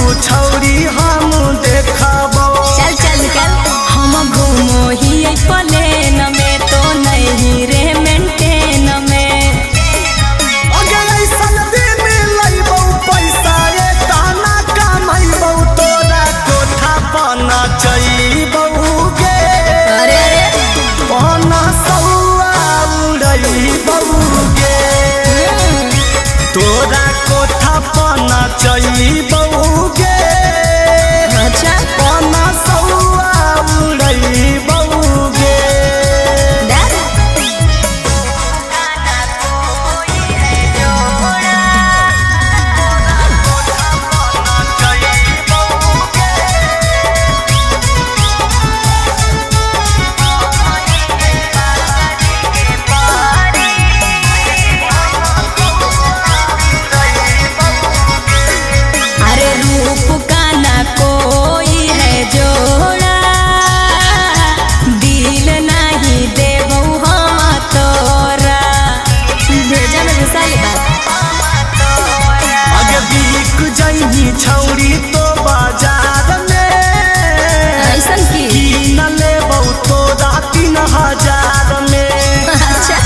छौरी हम देखबो। चल चल निकल। हम घूमो ही प्लेन में तो नहीं रे मेंटेन में। अगर ऐसन दिन लइबो पैसा रे ताना कमाइबो तोरा कोठा बना चइबो गे। अरे बना सौआ उड़इबो गे। तोरा कोठा बना चइबो गे। अच्छा बना सौआ उड़इबो गे। अरे रूप का ना कोई है जोड़ा, दिल नहीं देबो हम तोरा। भेजा में विशाल बात। अगे बिक जइनी छौरी तो बाजार में। ऐसन की न लेबो तोरा 3000 में। अच्छा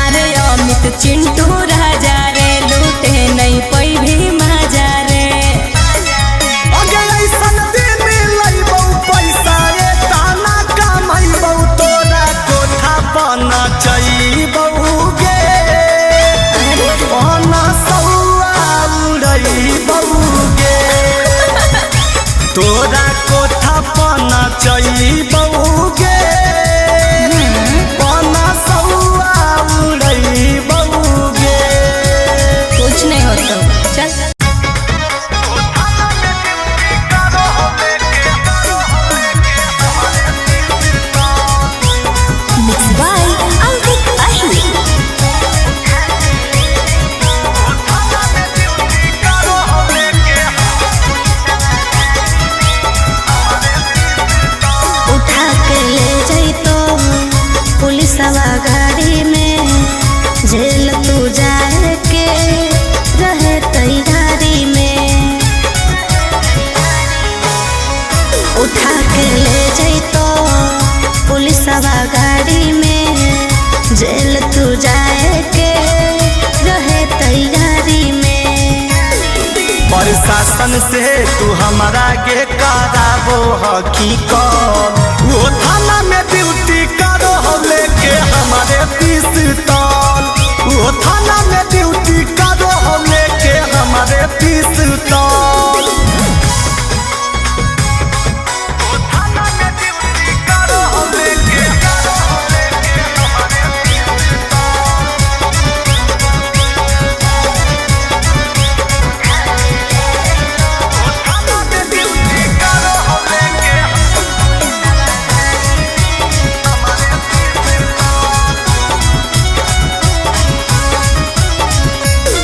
अरे अमित चिंटू राजा रे लूटे नहीं पई भी मजा रे। अगे ऐसन दिन लइबो पैसा रे ताना कमाइबो तोरा कोठा बना चइबो गे। बना सौआ उड़इबो गे। तोरा कोठा बना चइबो गे। बना सौआ उड़इबो गे। कुछ नहीं होता चल। Mixed by Ankit Ahi। उठा के ले जइतो पुलिसवा गाड़ी में, जेल तू जाए के रहे तैयारी में। उठा के ले जइतो पुलिसवा गाड़ी में, जेल तू जाए के रहे तैयारी में। प्रशासन से तू हमारा के कराबो हकीकत। वो थाना में ड्यूटी करो हो लेके हमारे पिस्तौल। वो थाना में ड्यूटी करो हो लेके हमारे पिस्तौल। वो थाना में ड्यूटी करो हो लेके हमारे पिस्तौल।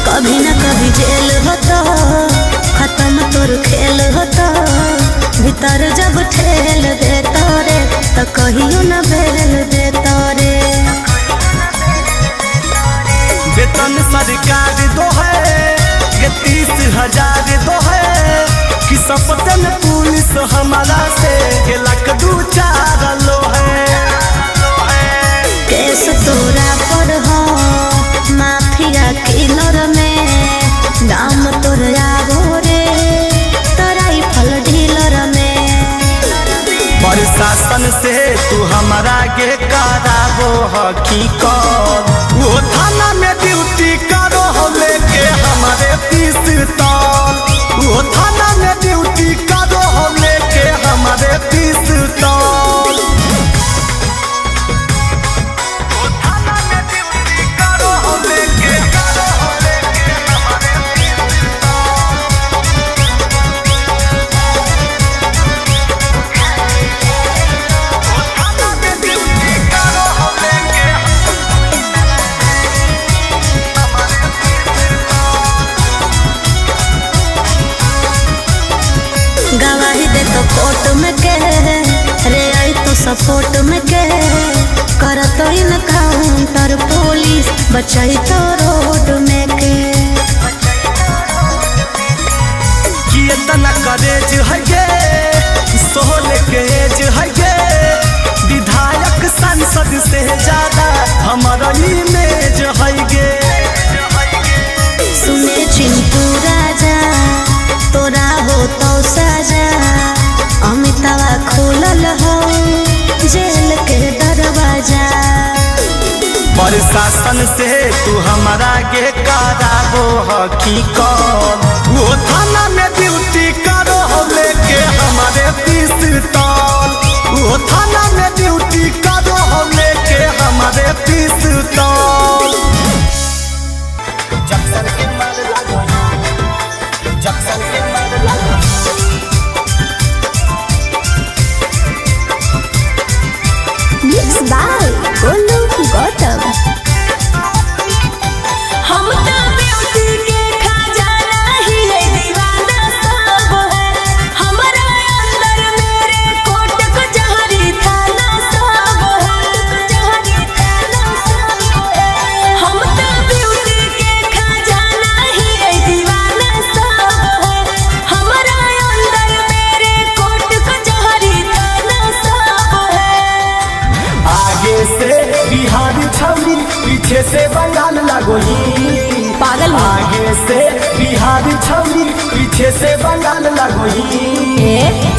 कभी न कभी जेल होता, खत्म तोर खेल होता। भीतर जब ठेल देता रे तो कहियो न बेल देता रे। वेतन सरकार दो है ये 30,000 दो है। कि सपतन पुलिस हमारा से ये लाख 2-4 लो है। केस तोरा पर हो माफिया किलर में, दाम तोर आबो रे तराई फल डीलर में। प्रशासन से तू हमारा के कराबो हकीकत। वो थाना में ड्यूटी करो हो लेके हमारे पिस्तौल। वो थाना में ड्यूटी करो हो लेके हमारे पिस्तौल। वो थाना में ड्यूटी करो हो लेके हमारे पिस्तौल। वो थाना में ड्यूटी करो हो लेके गवाही दे तो कोर्ट में के रे आई तो सपोर्ट में के करतो इनकाउंटर पुलिस बचाई तो रोड में के। कि इतना करेज है गे, 16 के एज है गे, विधायक सांसद से ज्यादा हमारा इमेज है गे। सुने चिंटू राजा तोरा हो तो साजा, अमितावा खुलल हो जेल के दरवाजा। प्रशासन से तू हमारा गे कराबो हकीकत, वो थाना में ड्यूटी करो लेके हमारे पिस्तौल, वो थाना में ड्यूटी करो लेके हमारे पिस्तौल। जक्सन के मार लागो, जक्सन के मार लागो। Mixed by Golu Gautam। हम तो ब्यूटी के खजाना ही है, दीवाना सब है, हमारा अंदर मेरे कोट कचहरी थाना सब है, कचहरी थाना सब है। हम तो ब्यूटी के खजाना ही है, दीवाना सब है, हमारा अंदर मेरे कोट कचहरी थाना सब है। आगे से बिहार छवनी, पीछे से बंगाल लगोही, पागल है। आगे से बिहार छवनी, पीछे से बंगाल लगोही।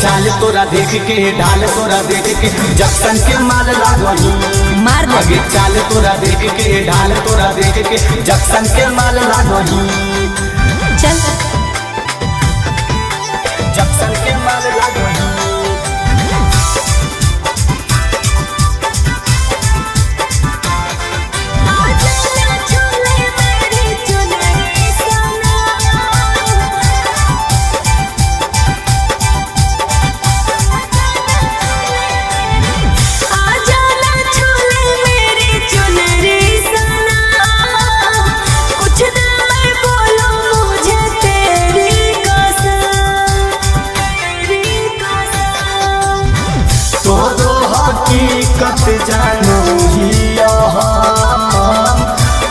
चाल तोरा देख के, ढाल तोरा देख के, जक्सन के माल लगोही। मार दे। आगे चाल तोरा देख के, ढाल तोरा देख के, जक्सन के माल लगोही। चल जक्सन के माल लगोही। हकीकत जानो हिया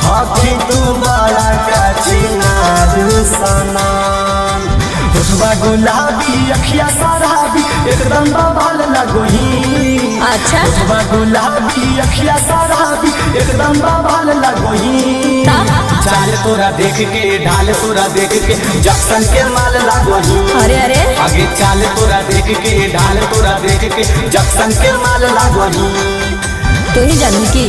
हकी तू बड़ा का चिनार सनान, होठवा गुलाबी अखिया शराबी एकदम बवाल लगोही। अच्छा होठवा गुलाबी अखिया शराबी एकदम बवाल लगोही। चाल तोरा देख के, ढाल तोरा देख के, जक्सन के माल लगोही। अरे अरे आगे चाल तोरा देख के, ढाल तोरा देख के, जक्सन के माल लगोही। तू ही जानू की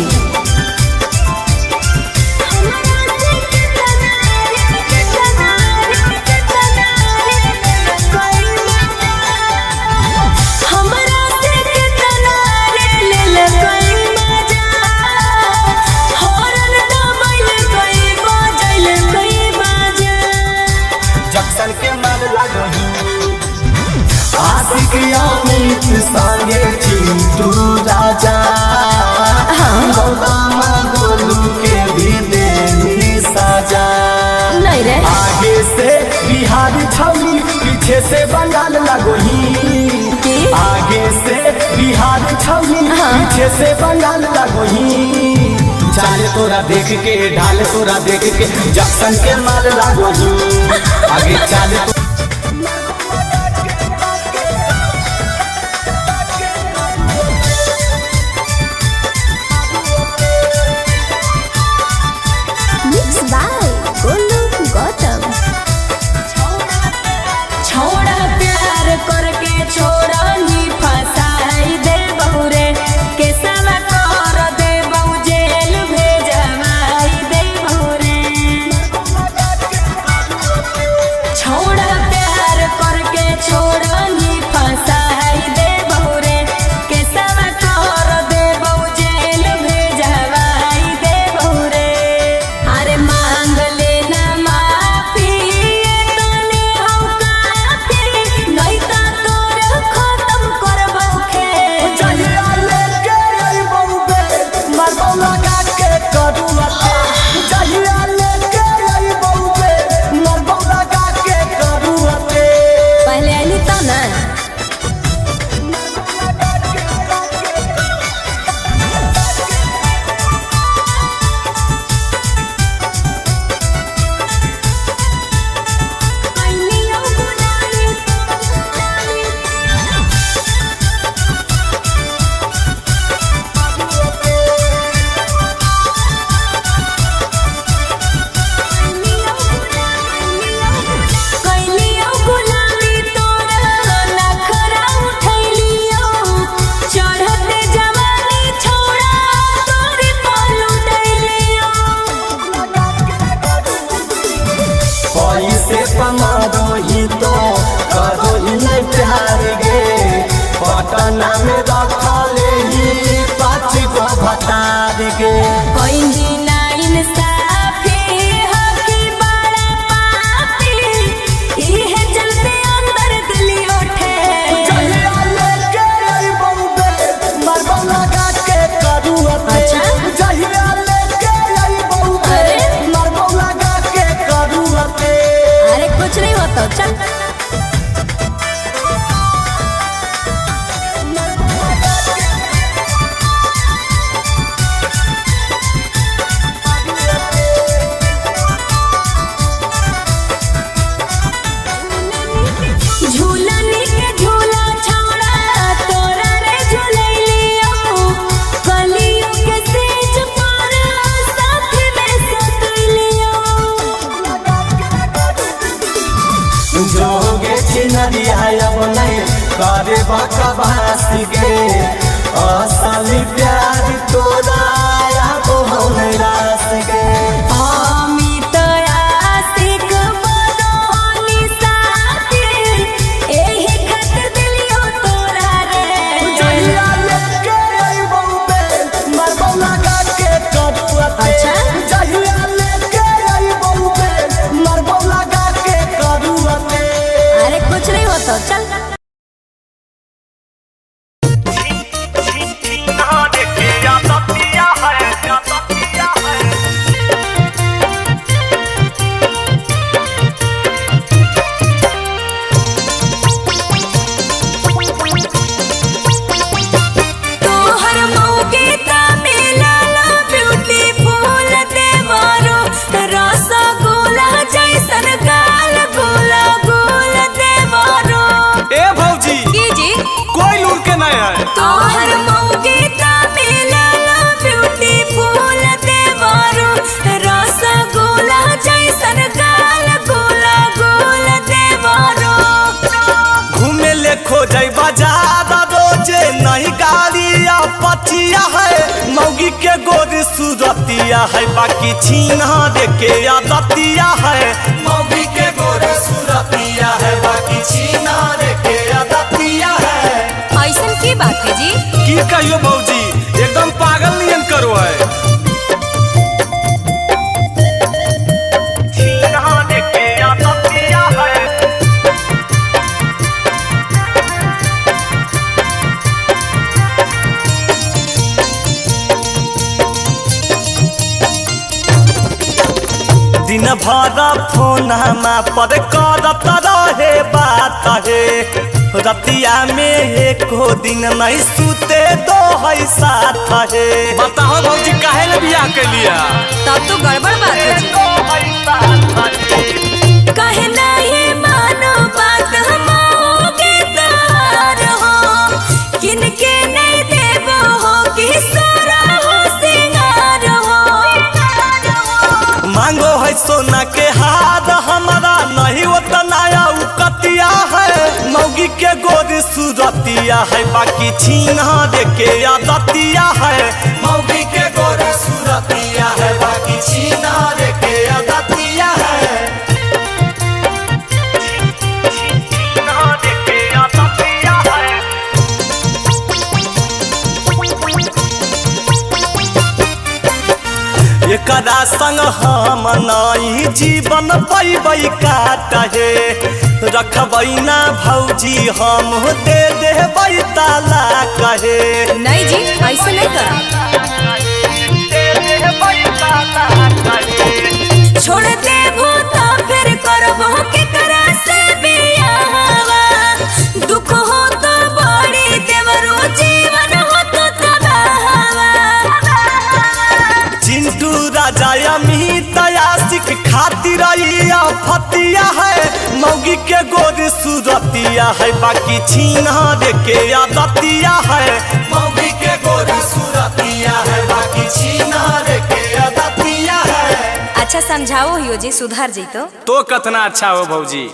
जक्सन के माल लगोही। आशिक अमित संगे चिंटू राजा, गौदामा गोलू के भी देनी सजा। नहीं रे। आगे से बिहार छवनी, पीछे से बंगाल लगोही। आगे से बिहार छवनी, पीछे से बंगाल लगोही। चाल तोरा देख के, ढाल तोरा देख के, जक्सन के माल लगोही। आगे चाल Mixed by Golu Gautam। छोड़ा प्यार करके, छोड़ा ही फसाई दे बहुरे, केसवा कर दे बहु जेल भेजवाई दे बहुरे। छोड़ा पटना में रखले ही 5 गो भतार गे। कोई नाइन साफी हकी बड़ा पापी इहे चलते अंदर दिली उठे। जहिया लेके आई बउबे मरबा लगा के करुअते। अच्छा? जहिया लेके आई बउबे मरबा लगा के करुअते। अरे कुछ नहीं होता, चल। झूलनी के झूला छौड़ा तोरा रे झूलैलियो कलियो के सेज पर साथ में सतैलियो। जोगे चिनरिया अब नहीं करे बकवास गे। असली प्यार तोरा अब हम रास गे। अमित आशिक बदोनी साथी एही खातिर दिलियो तोरा रे। जहिया लेके आई बउबे मरबा लगा के करुअते। अच्छा? जहिया लेके आई बउबे मरबा लगा के करुअते। अरे कुछ नहीं होता, चल। तोहर मौके ता मिलल ब्यूटीफुल देवरो रसगुल्ला जैसन गाल गोला गोल देवरो। ए भौजी की जी? कोई लूर के नहीं है। तोहर मौके ता मिलल ब्यूटीफुल देवरो रसगुल्ला जैसन गाल गोला गोल देवरो। घूमे ले खोजै बाजार रोजे नहीं गाड़ी या पचिया है। मौगी के गोर सूरतिया है बाकी छीना रे के आदतिया है। मौगी के गोर सूरतिया है बाकी छीना रे के आदतिया है। ऐसन की बात है जी? की कहियो भौजी एकदम पागल नियन करो है। छीना रे के आदतिया है। दिन भर फोन पर करत रहे बात हे। रतिया में एको दिन नहीं सुते दो है साथ हे। बताओ भौजी काहे ले बियाह के लिया। तब तो गड़बड़ बात है जी। कहे नहीं मानो बात हमोगे तार हो किनके नहीं देबो हो कि सारा हो सिंगार हो। मांगो है सोना के हाथ हमारा नहीं उतना उकतिया है। मौगी के गोर सूरतिया है बाकी छीना रे के आदतिया है। मौगी के गोर सूरतिया है बाकी छीना रे के आदतिया है। छीना रे के आदतिया है। एकरा संग हम नहीं जीवन पैबै काटे। रखबै ना भौजी हम दे देबै ताला कहे। नहीं जी ऐसे नहीं कर। छोड़ देबो तो फिर करबो केकरा से बियाहवा। दुख हो तो बड़ी देवरो जीवन हो तो तबाहवा। चिंटू राजा अमित आशिक खातिर फतिया है। मौगी के गोर सूरतिया है बाकी छीना रे के आदतिया है। मौगी के गोर सूरतिया है बाकी छीना रे के आदतिया है। अच्छा समझाओ हियो जी सुधार जी तो कतना अच्छा हो भौजी।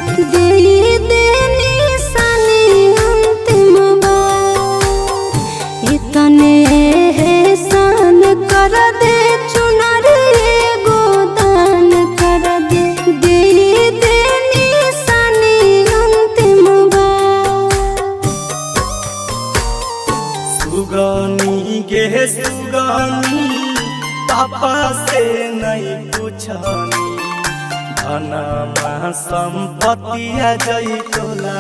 दे दे निशानी अंतिम बार इतने एहसान कर दे चुनरी एगो दान कर दे दे दे निशानी अंतिम बार। सुगानी गे सुगानी पापा से नहीं पूछनी धनमा संपत्ति जई तोला।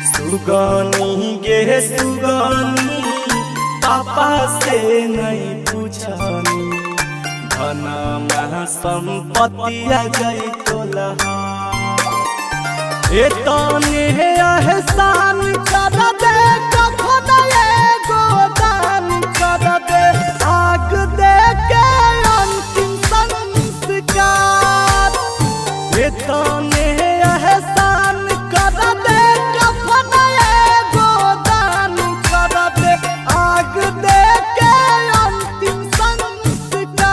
सुगानी गे सुगानी पापा से नहीं पूछनी धनमा संपत्ति जई तोला। एतने एहसान कर दे कफन एगो दान कर दे आग दे के अंतिम संस्कार। एतने एहसान कर दे कफन एगो दान कर दे आग दे के अंतिम संस्कार।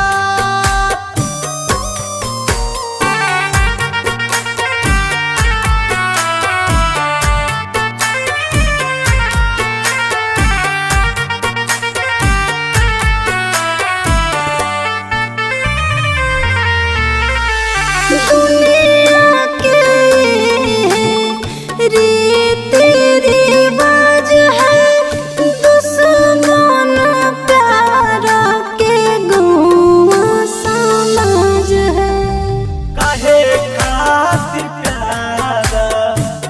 दुनिया के रीति रिवाज है दुश्मन प्यार के गौवा समाज है। काहे खातिर प्यारा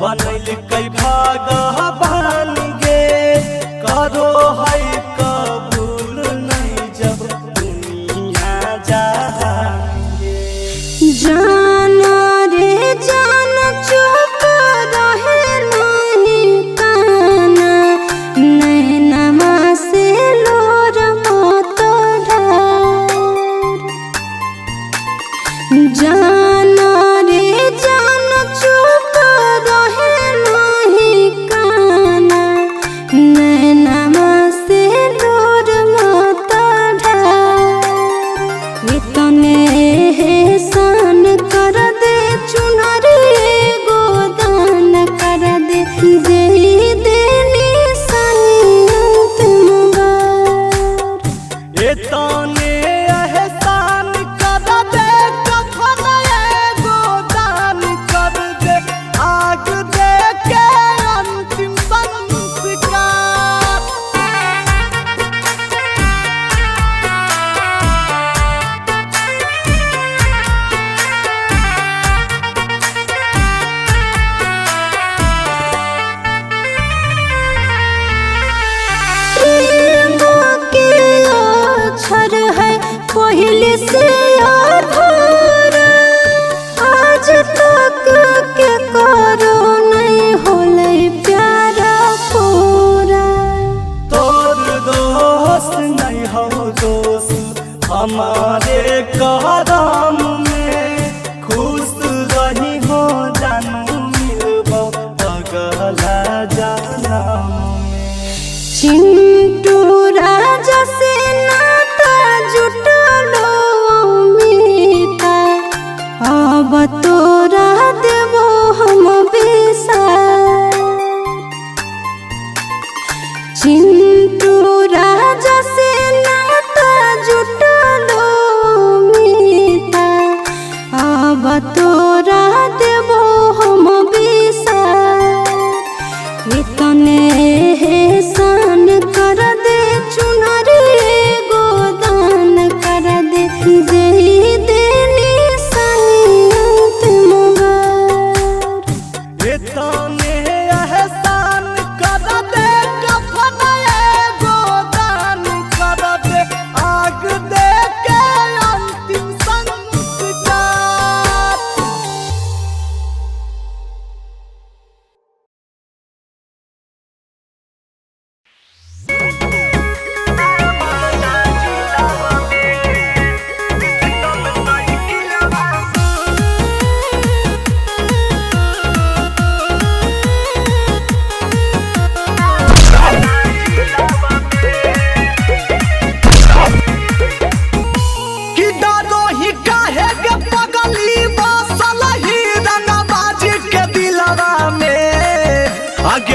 बनैल कई भगवान गे करो है कबूल नहीं जब दुनिया जाएंगे। जान रे जान चुप रहे नहीं काना नैनमा से लोर मत ढार। जान रे जान चुप रहे नहीं काना नैनमा से लोर मत ढार। इतने एहसान कर दे चुनरी एगो दान कर दे दे दे निशानी अंतिम बार। एतने एहसान कर दे कफन एगो दान कर दे आग दे के अंतिम संस्कार। प्रेम के अक्षर है पहले से अधूरा आज तक के करो नहीं होले प्यारा पूरा। तोर दोस्त नहीं हो दोस्त हमारे करम में खुश रही हो जानू मिलबो अगला जनम में। चिंटू राजा से नाता जुटलो मीता अब तोरा देबो हम विसार। चिंटू राजा से नाता जुटलो मीता अब तोरा देबो हम विसार। इतने एहसान कर दे चुनरी एगो दान कर दे दे दे निशानी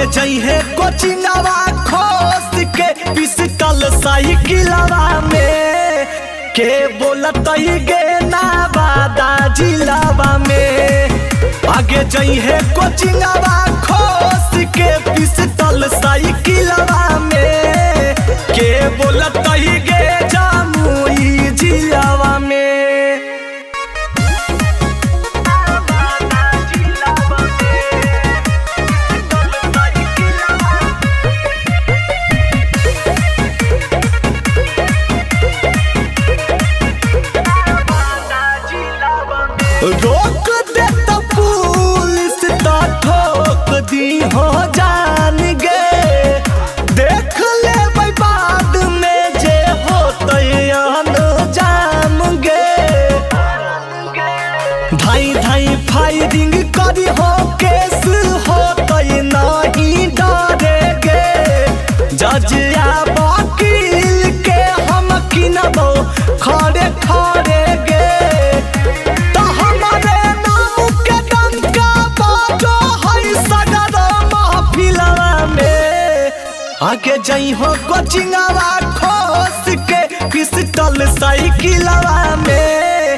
आगे जइहे कोचिंगवा खोस के पिस्टल साइकिलवा में के बोलत गे ना बादा जिलावा में आगे जइहे कोचिंगवा खोस के पिस्टल साइकिलवा में के बोलत गे जामुई जिलावा में रोक दे तो पुलिस तो ठोक दी हो जान गे देख ले बाद में जे होते जाम गे धाई धाई फायरिंग करी हो केस होते नहीं डरे गे जज या वकील के हम किनबो खड़े खड़े गे आगे जइहो कोचिंगवा खोस के पिस्टल साइकिलवा में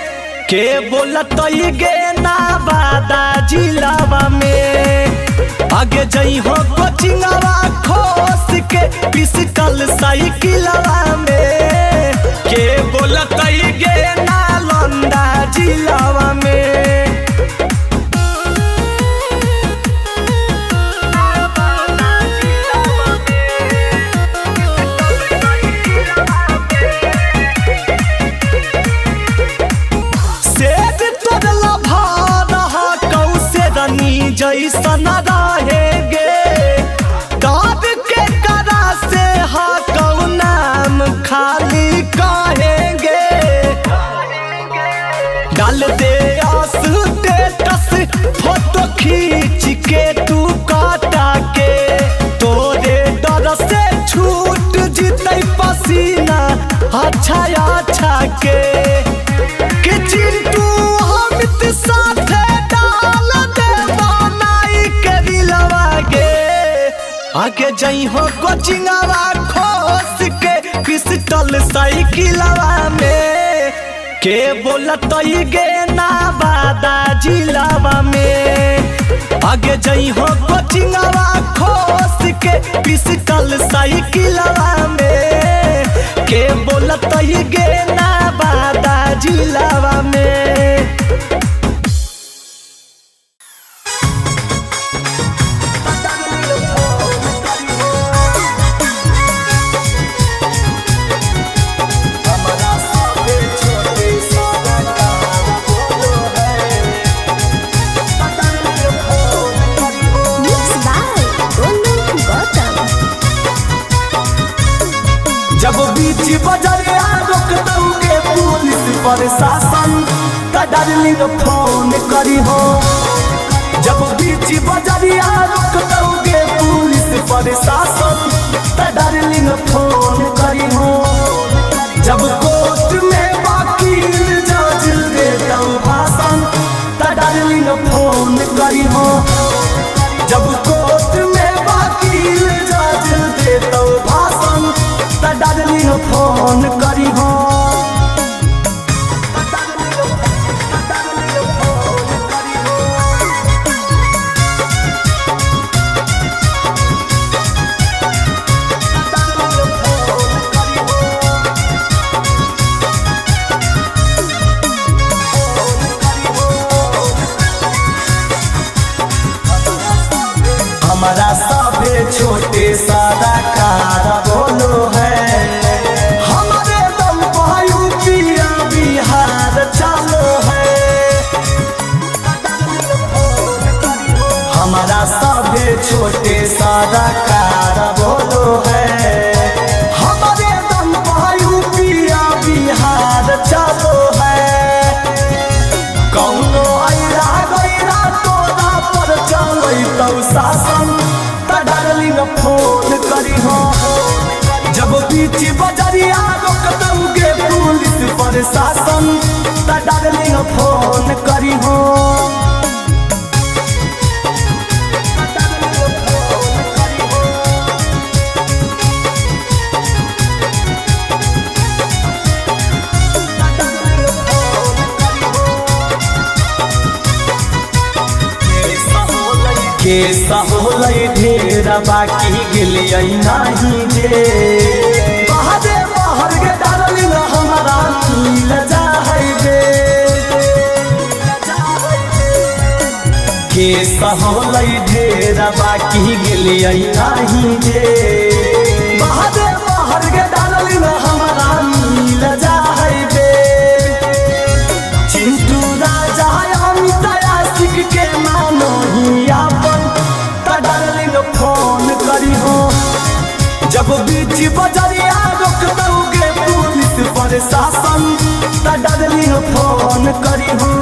के बोलत गे ना बादा जिलावा में आगे जइहो कोचिंगवा खोस के पिस्टल साइकिलवा में के बोलत गे ना लंदा जिलावा में जैसन रहेगे दाद के करा से हा कौ नाम खाली कहेंगे डाल दे स्टेटस फोटो खींच के तू काटा के तोरे डर से छूट जीते पसीना अच्छा अच्छा के चिंटू अमित साथे डाल दे आगे जइहो कोचिंगवा खोस के पिस्टल साइकिलवा में के बोलत गे ना बादा जिलावा में आगे जइहो कोचिंगवा खोस के पिस्टल साइकिलवा में के बोलत गे ना बादा जिलावा में जब बीच बजरिया रोक दोगे पुलिस प्रशासन त डार्लिंग फोन करी हो जब बीच बजरिया रोक दोगे पुलिस प्रशासन त डार्लिंग फोन करी हो जब कोर्ट में वकील जज दे दो भाषण त डार्लिंग फोन करी हो जब कोर्ट में वकील जज दे दो भाषण डार्लिंग फोन करी हो हमारा सभे छोटे सादा कार बोलो है हमारे दम पायु पिया बिहार चलो है हमारा सभे छोटे सादा कार बोलो है हमारे दम पायु पिया बिहार चलो है कौनो आइरा गइरा तोरा पर चलै तौ शासन त डार्लिंग फोन करी हो जब बीच बजरिया रोक दोगे पुलिस प्रशासन त डार्लिंग फोन करी हो केसा होलै ढेर बाकी गेलियै नहीं जे बहादे बाहर के डालिन हमारा मिल जाहै बे केसा होलै ढेर बाकी गेलियै नहीं जे बहादे बाहर के डालिन हमारा मिल जाहै बे चिंटू राजा अमित आशिक के मानो ही अपन डार्लिंग फोन करी हो जब बीच बजरिया रोक दोगे पुलिस प्रशासन डार्लिंग फोन करी हो।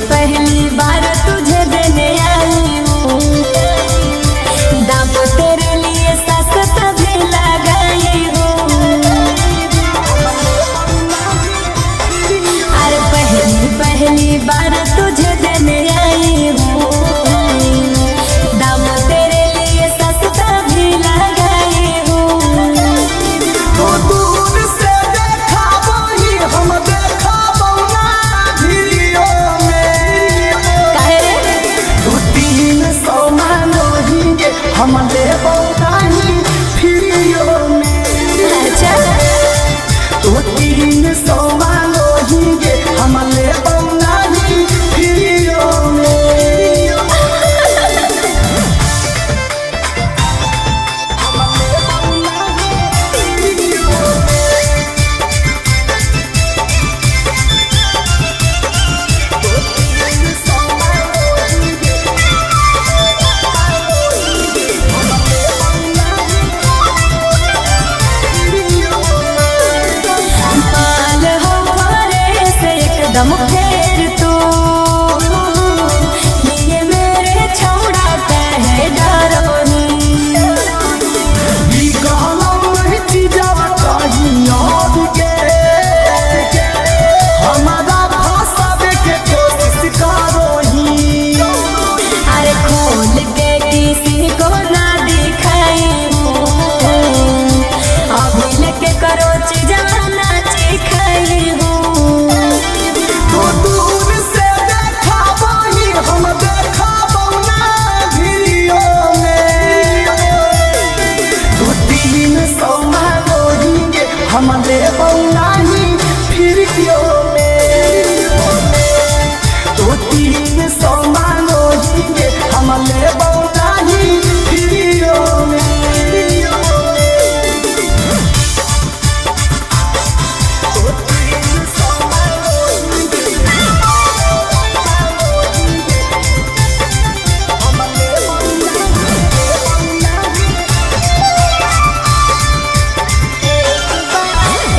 पहली बार तुझे देने आई हूँ दाम तेरे लिए सस्ता भी लगाई हूँ। अरे पहली बार तुझे देने आई हूँ दाम तेरे लिए सस्ता भी लगाई हूँ। तो दूर से देखा वही हम देखा बौना वीडियो हम ले नहीं फ्रीओ में तो 300 मांगो ही हम ले नहीं फ्रीओ में। दम फेर तू ये मेरे छौड़ा कहे डरोनी हमारा भाषा के कोशिश करो ही अरे खोल के किसी को ना दिखाई हूँ अभी लेके करो जाना चिखाई हूँ। तो दूर से देखा वही हम देखा बौना वीडियो में तो 300 मांगो ही हम ले नहीं फ्रीओ में तो 300 मांगो ही हम ले नहीं फ्रीओ में।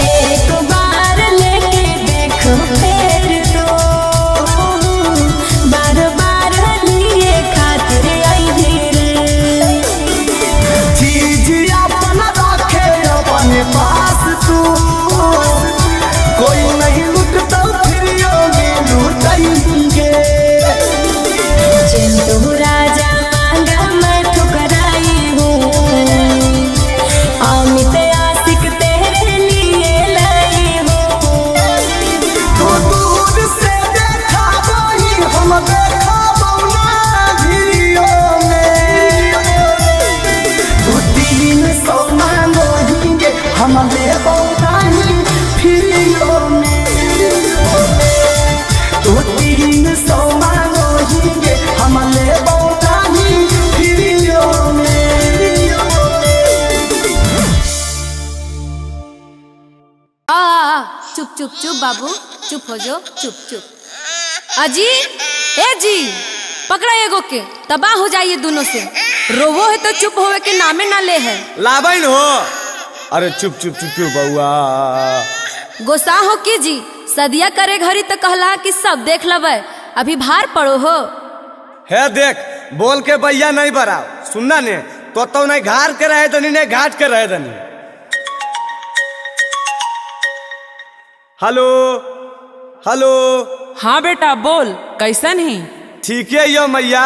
एक बार लेके देखो फेर दो बार बार लिए खातिर आई रे चीज अपन रखे अपने पास तू कोई नहीं लुटता फ्रीओ में लुटाएंगे। चिंटू राजा मांगा मैं ठुकराई हूँ अमित आशिक तेरे लिए लाई हूँ। तो दूर से देखा वही हम देखा बौना वीडियो में तो 300 मांगो ही हम ले नहीं फ्रीओ में तो 300 मांगो ही हम ले नहीं फ्रीओ में। चुप चुप चुप बाबू चुप हो जाओ चुप चुप। अजी ए जी पकड़ा एगो के तबाह हो जाइए दोनों से रोवो है तो चुप होवे के नामे ना ले है लाबैन हो। अरे चुप चुप चुप क्यों बउआ गोसा हो की जी सदिया करे घरी तो कहला कि सब देख लबे अभी भार पड़ो हो। है देख बोल के भैया नहीं बराओ सुनना ने तो नहीं घाट के रहे दनी नहीं घाट के रहे दनी। Hello hello. हाँ बेटा बोल, कैसन ही? ठीक है यो मैया,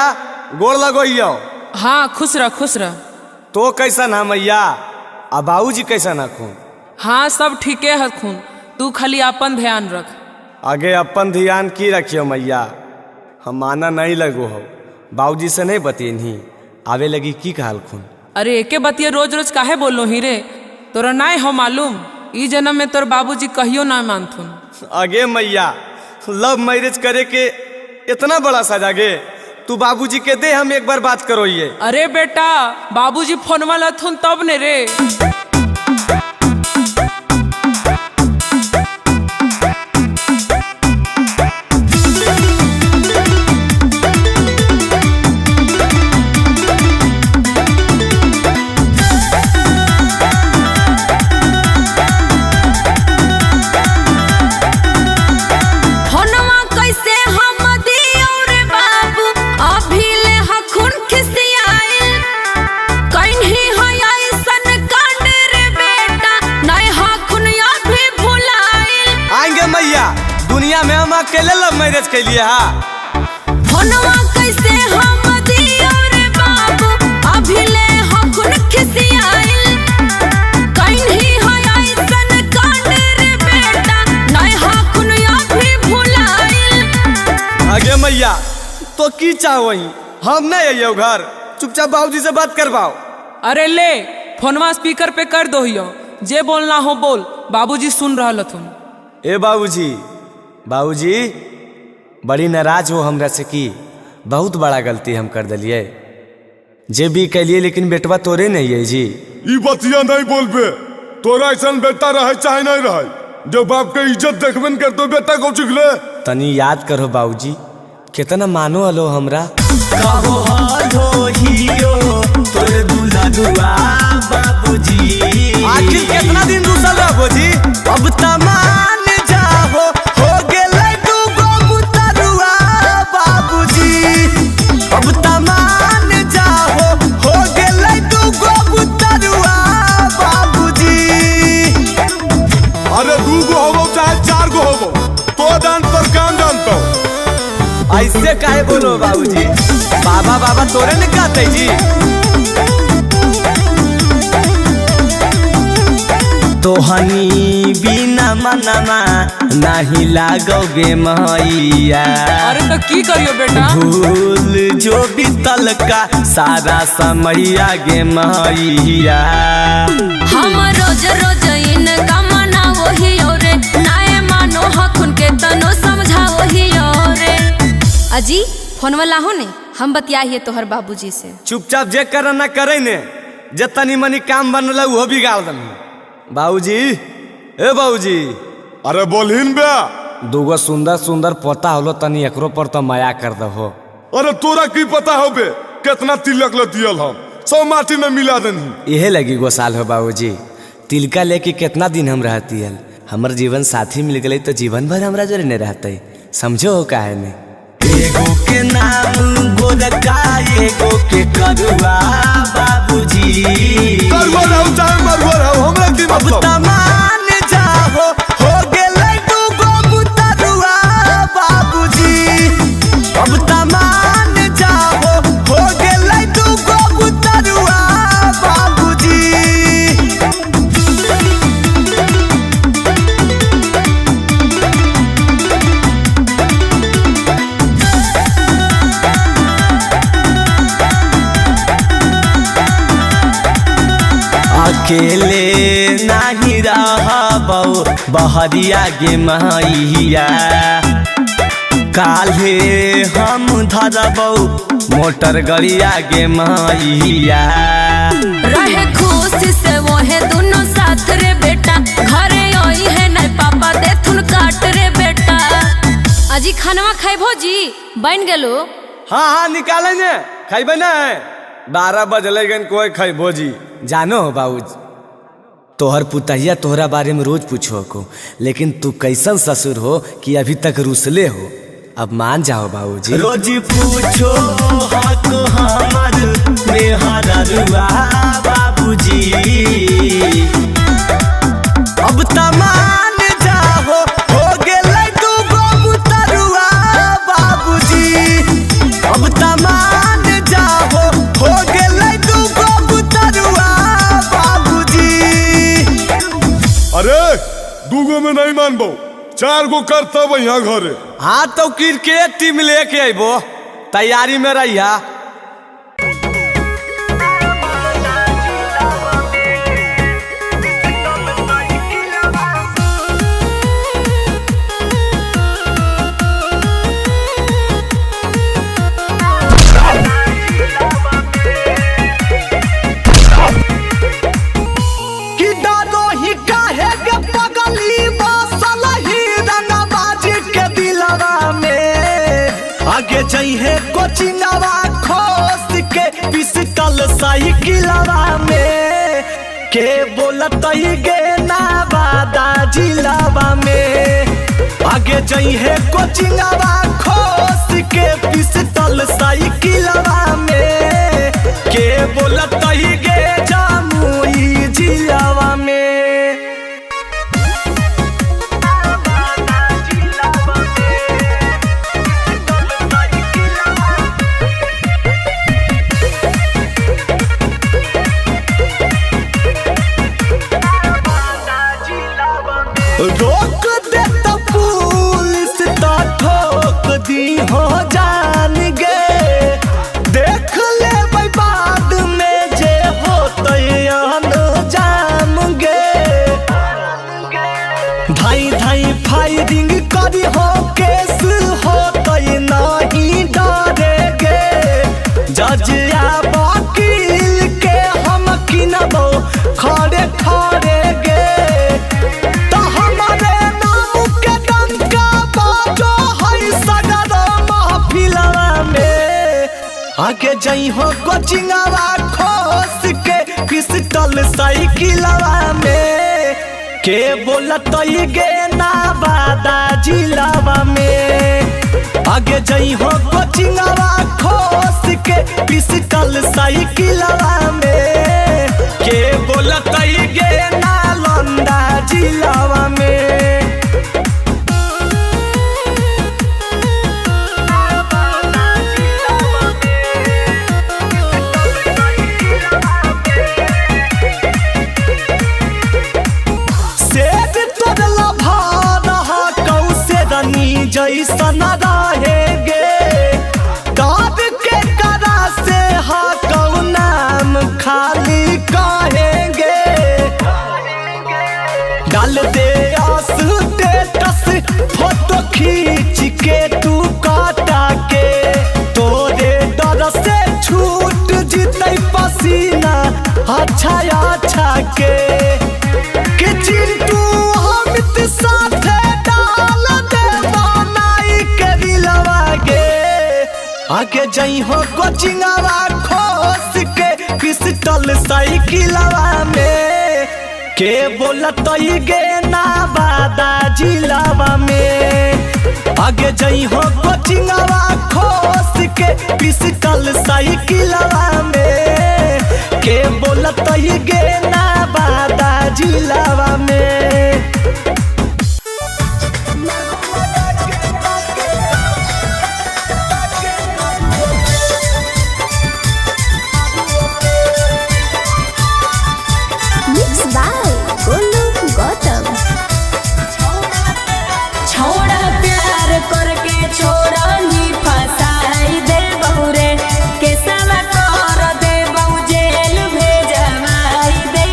गोड़ लगो यो। हाँ खुश रह खुश रह। तो कैसन है मैया? आ बाबूजी कैसन हखून? हाँ सब ठीके हखून, तू खाली अपन ध्यान रख। आगे अपन ध्यान की रखियो मैया, हम माना नहीं लगो हो। बाबूजी से नहीं बतियनी आवे लगी की कहल खून? अरे एके बतिया रोज रोज काहे बोलो ही रे? तोरा नहीं हो मालूम, ई जन्म में तोर बाबूजी कहियो ना मानथुन। आगे मैया, लव मैरिज करे के इतना बड़ा सजा गे, तू बाबूजी के दे, हम एक बार बात करो ये। अरे बेटा बाबूजी फोन वाला थुन तब ने रे। दुनिया में हम अकेले लव मैरिज के लिए फोनवा कैसे हम दियो रे बाबू, अभी ले हकुन खिसियाइल। कहीं है ऐसन कांड रे बेटा, नहीं हकुन अभी भुलाइल। आगे मैया तो की चाहवही, हम नहीं आइयो घर, चुपचाप बाबूजी से बात करवाओ। अरे ले फोनवा स्पीकर पे कर दो, जे बोलना हो बोल, बाबूजी सुन रहा लथुन। ए बाबूजी, बाबूजी बड़ी नाराज हो हमरा से की, बहुत बड़ा गलती हम कर दिलिए, जे भी कहिए, लेकिन बेटवा तोरे नहीं है जी। ई बतिया नहीं बोलबे, तोरा ऐसा बेटा रहे चाहे नहीं रहे, जो बाप के इज्जत देखबे कर तो बेटा को चिखले। तनी याद करो बाबूजी, कितना मानो हलो हमरा। कहो हालो हियो तोरे दूल्हा दुआ बाबूजी, आखिर कितना दिन दूसरा बाबूजी, अब तमान जाहो हो गेले तू गोबुतरुआ बाबूजी, अब तमान जाहो हो गेले तू गोबुतरुआ बाबूजी। अरे 2 गो होबो चाहे 4 गो होबो, तो दान पर काम जानतो। ऐसे काहे बोलो बाबूजी, बाबा बाबा तोरे ने कहते जी। तोहनी बिना मनमा नहीं लागोगे मैया। अरे तो की करियो बेटा, भूल जो बीतल का सारा समैया गे मैया। हम रोज रोज इनका मना वही रे, नाए मानो हकुन के तनो समझा वही रे। अजी फोन वाला हो ने, हम बतियाइए तोहर बाबूजी से। चुपचाप जे कर ना करे ने, जे तनी मनी काम बनल वो बिगाड़ दम। बाबूजी, ए बाबूजी, अरे बोलहिन बे। 2 गो सुंदर सुंदर पोता होलो, तनी एकरो पर तो माया कर दहो। अरे तोरा की पता हो बे, कितना तिलक लतियल हम, सब माटी में मिला देनी। यहे लगी गो साल हो बाबूजी, तिलका लेके कितना दिन हम रहती है, हमर जीवन साथी मिल गई तो जीवन भर हमरा जोरे नहीं रहते, समझो हो काहे ने। एगो के नाम गोरका, एगो के करुआ बाबूजी, करवा रहो चाहे मरवा रहो, हमरा की मतलब। अब तमान जाहो हो गेले तू गोबुतरुआ बाबूजी, अब तमान जाहो हो गेले तू गोबुतरुआ बाबूजी। अकेले नहीं रहबो बहरिया गे मैया, काल्हे हम धरबो मोटर गड़िया गे मैया। रहे खुशी से वहे दोनों साथ रे बेटा, घरे आई है नहीं पापा देथुन काट रे बेटा। अजी खानवा खाइबो जी, बन गेलो। हाँ हाँ निकाले ने, खाइबे ना 12 बजले गन कोई खाइबो जी। जानो हो बाबूजी, तोहर पुतहिया तोहरा बारे में रोज पूछो को, लेकिन तू कैसन ससुर हो कि अभी तक रुसले हो। अब मान जाओ बाबूजी, रोज पूछो हक हमर मेहररुआ बाबूजी, अब तमान जाओ में नहीं मानबो। 4 गो करता यहाँ घरे। हाँ तो क्रिकेट टीम लेके अबो, तैयारी में रहिया। आगे जइहे कोचिंगवा खोस के पिस्टल साइकिलवा में के बोलत गे ना बादा जिलावा में। आगे जइहे कोचिंगवा खोस के पिस्टल साइकिलवा में के बोलत गे जामुई जिलावा में। रोक दे तो पुलिस तो ठोक दी हो जान गे। देख ले बाद में जे होते जाम गे। धाई धाई फायरिंग करी हो केस होते नहीं डरे गे। जज या वकील के हम किनबो खड़े खड़े गे। आगे जइहो कोचिंगवा खोस के पिस्टल साइकिलवा में के बोलत गे ना बादा जिलावा में। आगे जइहो कोचिंगवा खोस के पिस्टल साइकिलवा में के बोलत गे ना लंदा जिलावा में। जैसन रहेगे दाद के करा से हा कौ नाम खाली कहेंगे। डाल दे स्टेटस फोटो खींच के तू काटा के। तोरे डर से छूट जीते पसीना अच्छा अच्छा के। चिंटू अमित साथे डाल दे के दिलवा गे। आगे जइहो कोचिंगवा खोस के पिस्टल साइकिलवा में के बोलत गे ना बादा जिलावा में। आगे जइहो कोचिंगवा खोस के पिस्टल साइकिलवा में के बोलत गे ना बादा जिलावा में। छोड़ा प्यार करके छोड़ा ही फसाई दे बहुरे के सवा कर दे बहु जेल भेजवाई दे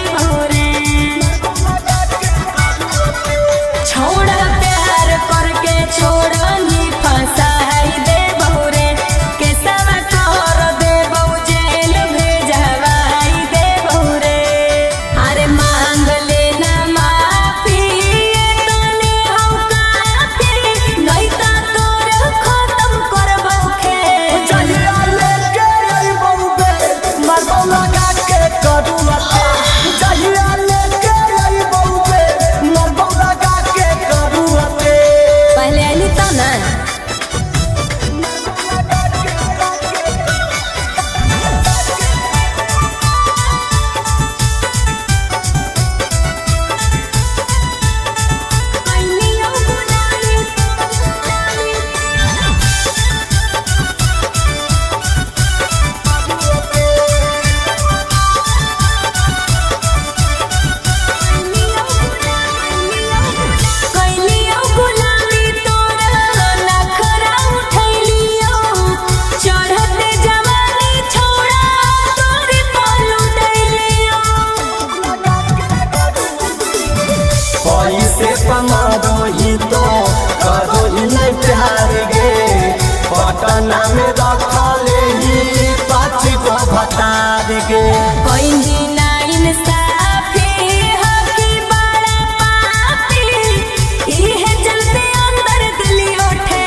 से पमारो ही तो करो ही नहीं प्यार गे पटना में रखले ही 5 गो भतार गे कोई नाइन साफी हकी बड़ा पापी इहे जलते अंदर दिली उठे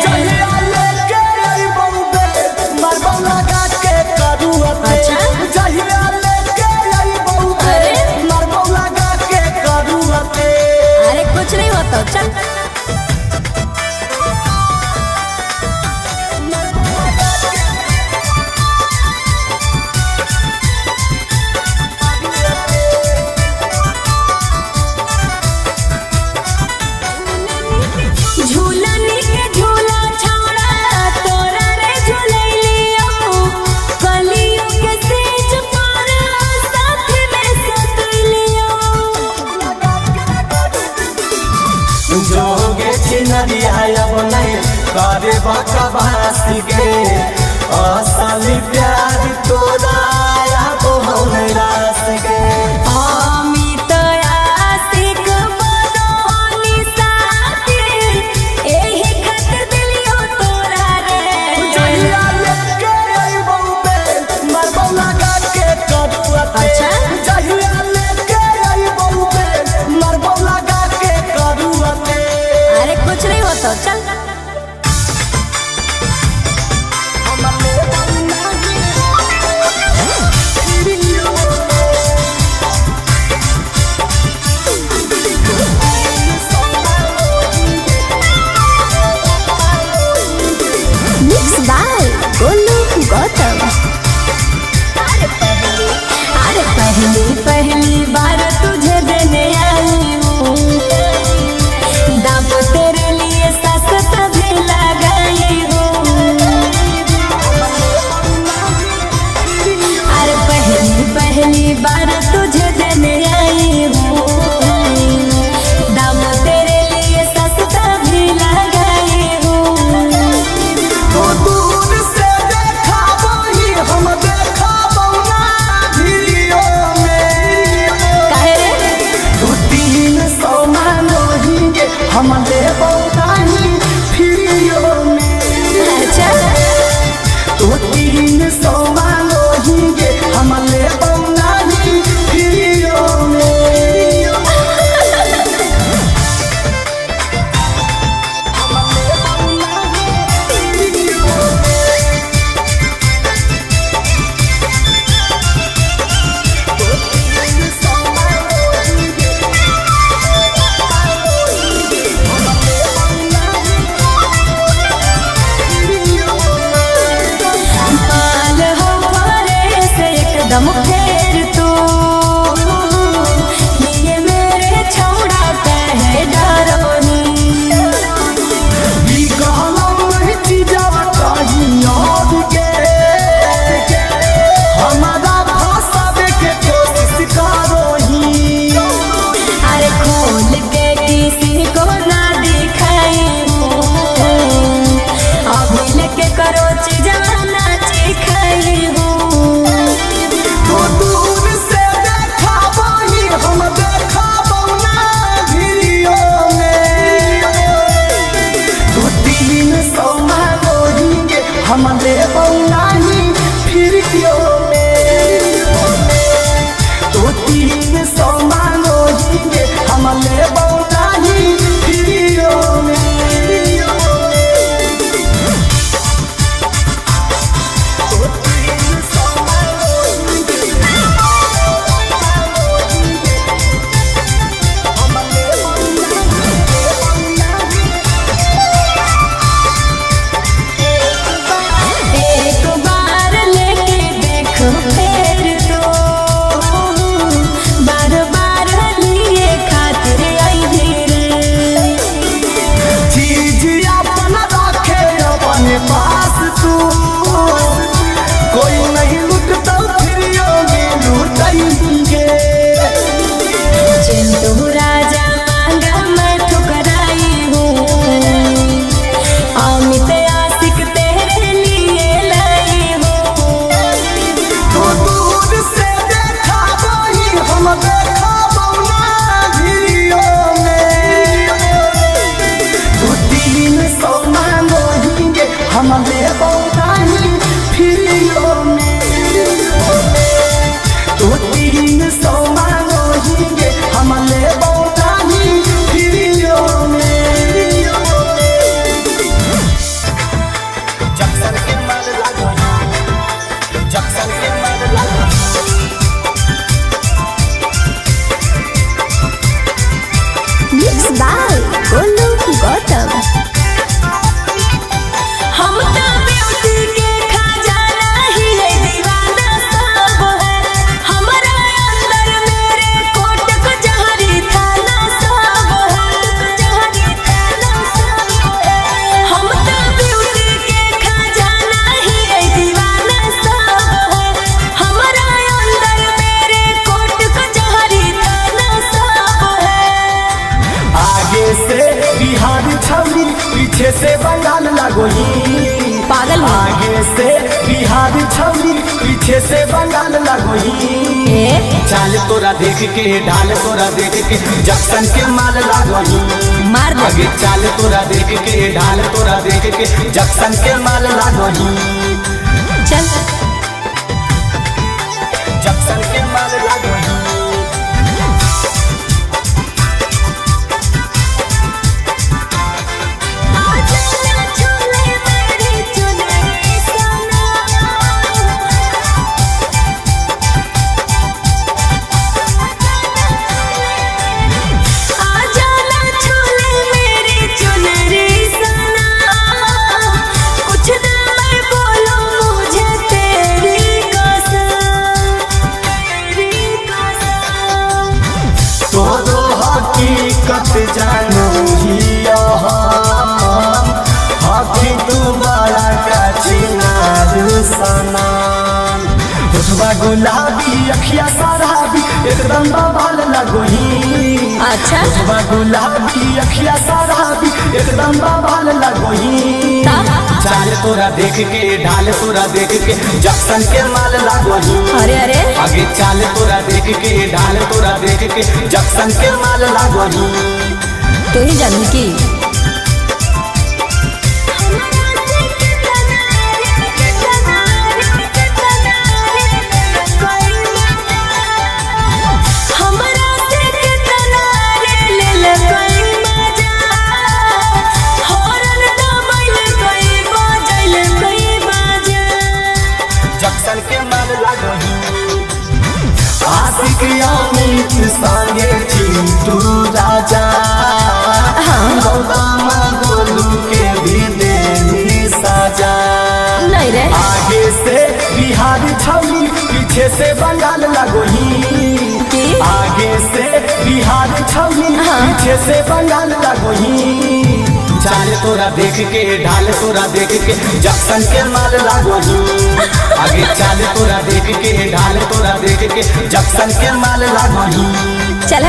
जहिया लेके आई बउबे मरबौ लगा के करू अपने जहिया लेके आई बउबे मरबौ लगा के करू अपने अरे कुछ नहीं होता चल झूलनी के झूला छौड़ा तोरा रे झूलैलियो कलियो के सेज पर साथ में सतैलियो जोगे चिनरिया अब नहीं करे बकवास गे असली प्यार तोरा अब हम रास गे अमित आशिक बनोनी साथी एही खातिर दिलियो तोरा रे जहिया लेके आई बउबे मरबौ लगा के करू अपने जहिया लेके आई बउबे मरबौ लगा के करू अपने अरे कुछ नहीं होता चल पीछे से बंगाल लगोही चाल तोरा देख के ढाल तोरा देख के जक्सन के माल लगोही मार दे आगे चाल तोरा देख के ढाल तोरा देख के जक्सन के माल लगोही चल जक्सन के माल लगोही हकीकत जानो हिया हकी तू बड़ा का चिनारू सनम होठवा गुलाबी अखिया शराबी एकदम बवाल लगोही अच्छा होठवा गुलाबी अखिया शराबी एकदम बवाल लगोही चाल तोरा देख के ढाल तोरा देख के जक्सन के माल लगोही अरे अरे आगे चाल तोरा देख के ढाल तोरा देख के जक्सन के माल लगोही तू ही जानू की जक्सन के माल लगोही आशिक अमित संगे चिंटू राजा गौतमा गोलू के भी देनी सजा नहीं रे आगे से बिहार छौली पीछे से बंगाल लगोही आगे से बिहार छौली पीछे से बंगाल लगोही चाल तोरा देख के ढाल तोरा देख के जक्सन के माल लगोही आगे चाल तोरा देख के ढाल तोरा देख के जक्सन के माल लगोही चल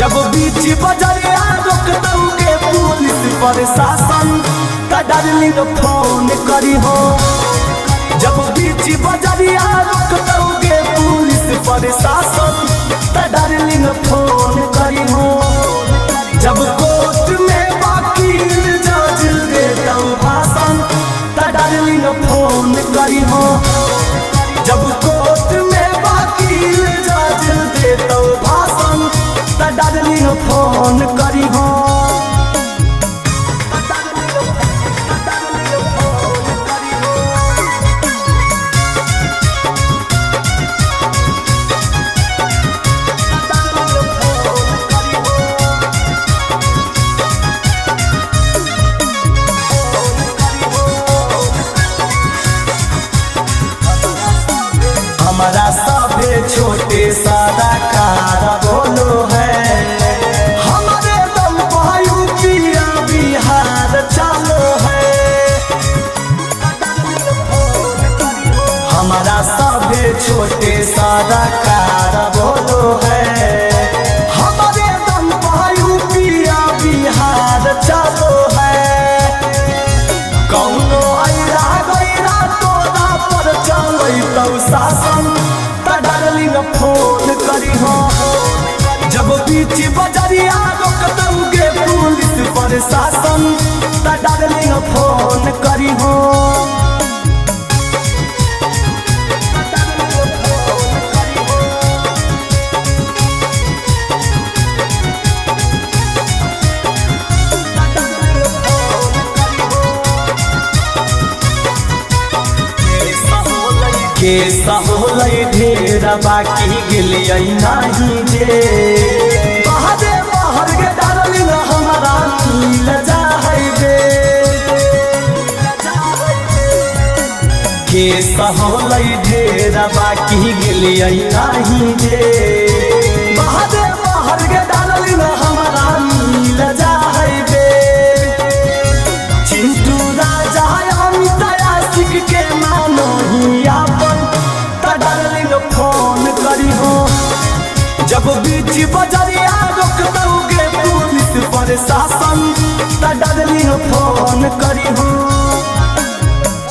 जब बीच बजरिया रोक दोगे पुलिस प्रशासन का डार्लिंग फोन करी हो जब बीच बजरिया रोक दोगे पुलिस प्रशासन का डार्लिंग फोन करी हो जब कोर्ट में वकील जज दे दो भाषण का डार्लिंग फोन करी हो जब कोर्ट में वकील जज दे दो भाषण डार्लिंग फोन करी हो हमारा सभे छोटे सारा कार बोलो है हमारे दम पायु पिया बिहार चालो है हमारा सभे छोटे सारा कार बोलो है हमारे दम पायु पिया बिहार चालो है कौनो आइरा गैरा तोरा पर चलै तौ शासन डार्लिंग फोन करी हो जब बीच बजरिया रोक दोगे पुलिस प्रशासन डार्लिंग फोन करी हो केसा होलै ढेर बाकी गेलियै नहीं जे बहादे बाहर के डार्लिंग हमारा मिल जाहै बे केसा होलै ढेर बाकी गेलियै नहीं जे बहादे बाहर के डार्लिंग हमारा मिल जाहै बे जब बीच बजरिया रोक दोगे पुलिस प्रशासन